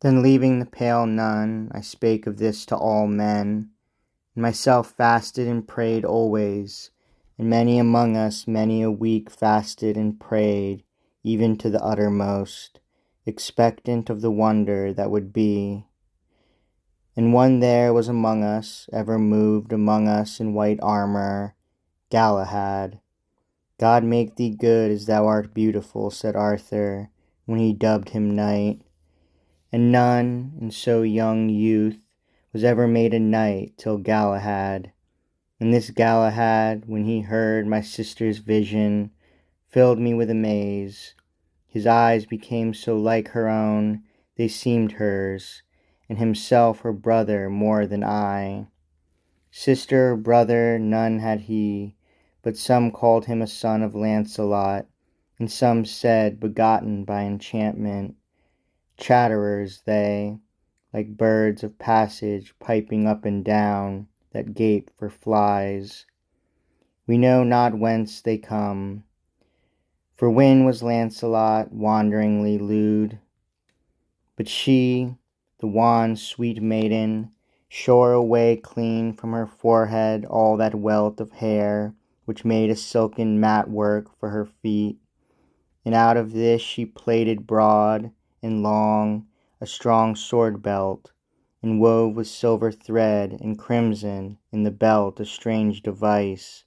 Then leaving the pale nun, I spake of this to all men, and myself fasted and prayed always, and many among us many a week fasted and prayed, even to the uttermost, expectant of the wonder that would be. And one there was among us, ever moved among us in white armour, Galahad. God make thee good as thou art beautiful, said Arthur, when he dubbed him knight. And none, in so young youth, was ever made a knight till Galahad. And this Galahad, when he heard my sister's vision, filled me with amaze. His eyes became so like her own, they seemed hers, and himself her brother more than I. Sister or brother none had he, but some called him a son of Lancelot, and some said begotten by enchantment. Chatterers they, like birds of passage piping up and down, that gape for flies. We know not whence they come. For when was Lancelot wanderingly lewd? But she, the wan sweet maiden, shore away clean from her forehead all that wealth of hair which made a silken mat work for her feet, and out of this she plaited broad and long a strong sword belt, and wove with silver thread and crimson in the belt a strange device,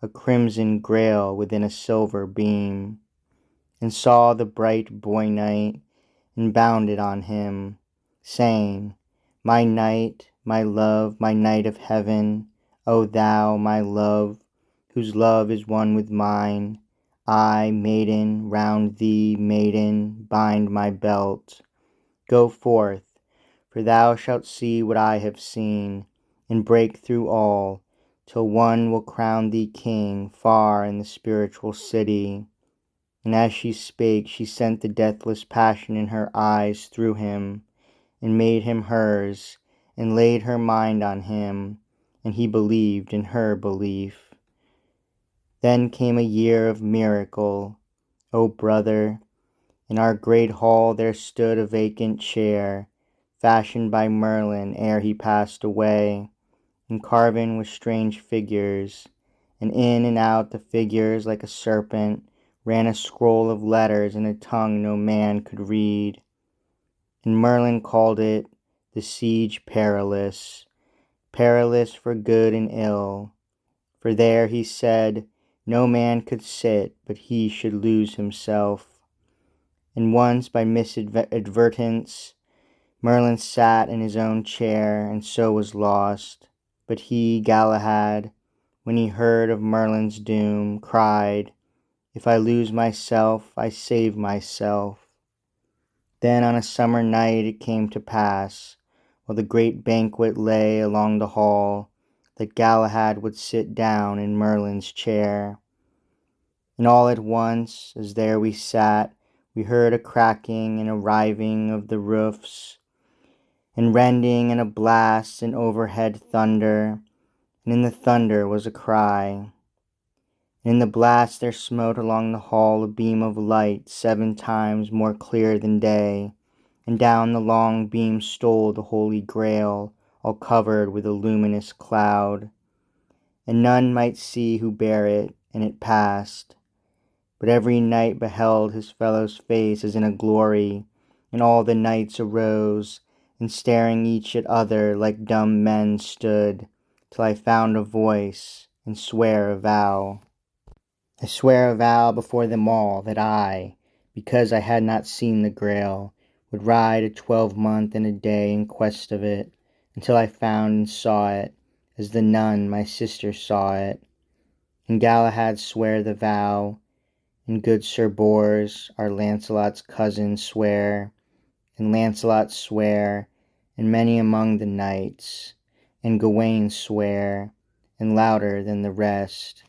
a crimson Grail within a silver beam, and saw the bright boy knight, and bounded on him, saying, My knight, my love, my knight of heaven, O thou, my love, whose love is one with mine, I, maiden, round thee, maiden, bind my belt. Go forth, for thou shalt see what I have seen, and break through all, till one will crown thee king far in the spiritual city. And as she spake, she sent the deathless passion in her eyes through him, and made him hers, and laid her mind on him, and he believed in her belief. Then came a year of miracle, O brother. In our great hall there stood a vacant chair, fashioned by Merlin ere he passed away, and carven with strange figures, and in and out the figures like a serpent ran a scroll of letters in a tongue no man could read. And Merlin called it the Siege Perilous, perilous for good and ill, for there, he said, no man could sit but he should lose himself. And once by misadvertence Merlin sat in his own chair, and so was lost. But he, Galahad, when he heard of Merlin's doom, cried, If I lose myself, I save myself. Then on a summer night it came to pass, while the great banquet lay along the hall, that Galahad would sit down in Merlin's chair. And all at once, as there we sat, we heard a cracking and a riving of the roofs, and rending and a blast and overhead thunder, and in the thunder was a cry. And in the blast there smote along the hall a beam of light 7 times more clear than day, and down the long beam stole the holy Grail, all covered with a luminous cloud. And none might see who bare it, and it passed. But every knight beheld his fellow's face as in a glory, and all the knights arose, and staring each at other like dumb men stood, till I found a voice, and sware a vow. I swear a vow before them all, that I, because I had not seen the Grail, would ride a 12-month and a day in quest of it, until I found and saw it, as the nun my sister saw it. And Galahad sware the vow, and good Sir Bors, our Lancelot's cousin, sware, and Lancelot sware, and many among the knights, and Gawain sware, and louder than the rest.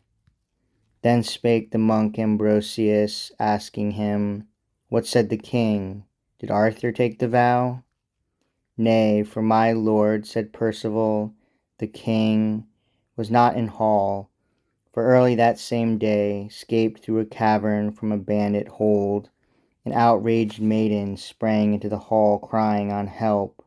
Then spake the monk Ambrosius, asking him, What said the king? Did Arthur take the vow? Nay, for my lord, said Percival, the king was not in hall, for early that same day 'scaped through a cavern from a bandit hold, An outraged maiden sprang into the hall crying on help,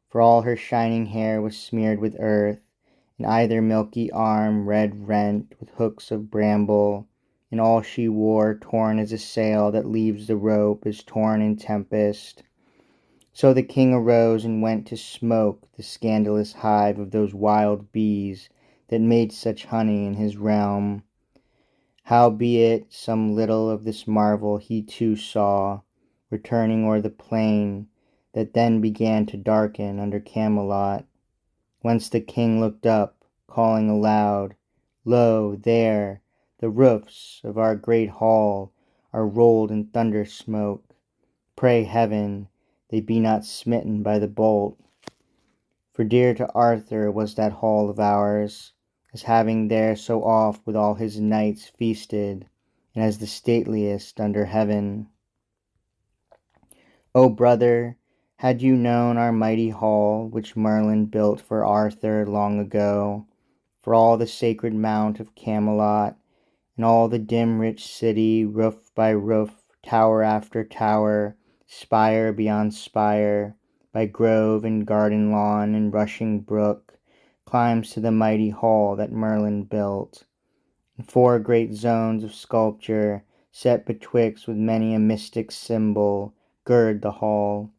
for all her shining hair was smeared with earth, and either milky arm red rent with hooks of bramble, and all she wore torn as a sail that leaves the rope is torn in tempest. So the king arose and went to smoke the scandalous hive of those wild bees that made such honey in his realm. Howbeit some little of this marvel he too saw, returning o'er the plain that then began to darken under Camelot, whence the king looked up, calling aloud, Lo, there, the roofs of our great hall are rolled in thunder smoke. Pray heaven they be not smitten by the bolt. For dear to Arthur was that hall of ours, as having there so oft with all his knights feasted, and as the stateliest under heaven. O brother, had you known our mighty hall, which Merlin built for Arthur long ago, for all the sacred mount of Camelot, and all the dim rich city, roof by roof, tower after tower, spire beyond spire, by grove and garden lawn and rushing brook, climbs to the mighty hall that Merlin built, and four great zones of sculpture, set betwixt with many a mystic symbol, gird the hall,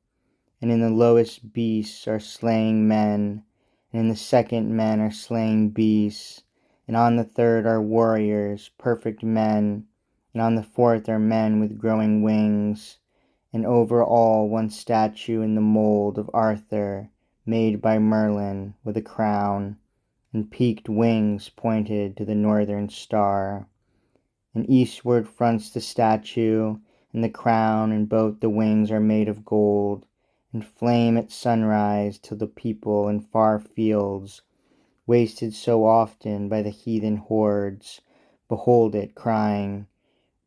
and in the lowest beasts are slaying men, and in the second men are slaying beasts, and on the third are warriors, perfect men, and on the fourth are men with growing wings, and over all one statue in the mould of Arthur, made by Merlin, with a crown, and peaked wings pointed to the northern star. And eastward fronts the statue, and the crown, and both the wings are made of gold, and flame at sunrise till the people in far fields, wasted so often by the heathen hordes, behold it, crying,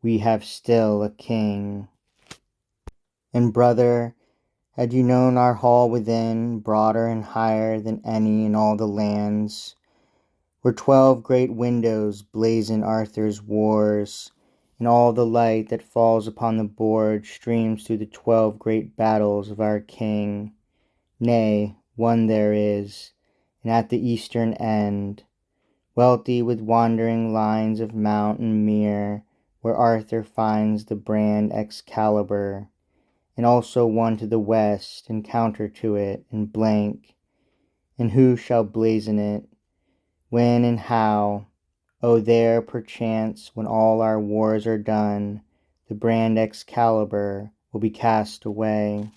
We have still a king. And brother, had you known our hall within, broader and higher than any in all the lands, where 12 great windows blazon Arthur's wars, and all the light that falls upon the board streams through the 12 great battles of our king. Nay, one there is, and at the eastern end, welty with wandering lines of mount and mere, where Arthur finds the brand Excalibur, and also one to the west, and counter to it, and blank. And who shall blazon it? When and how? O there, perchance, when all our wars are done, the brand Excalibur will be cast away.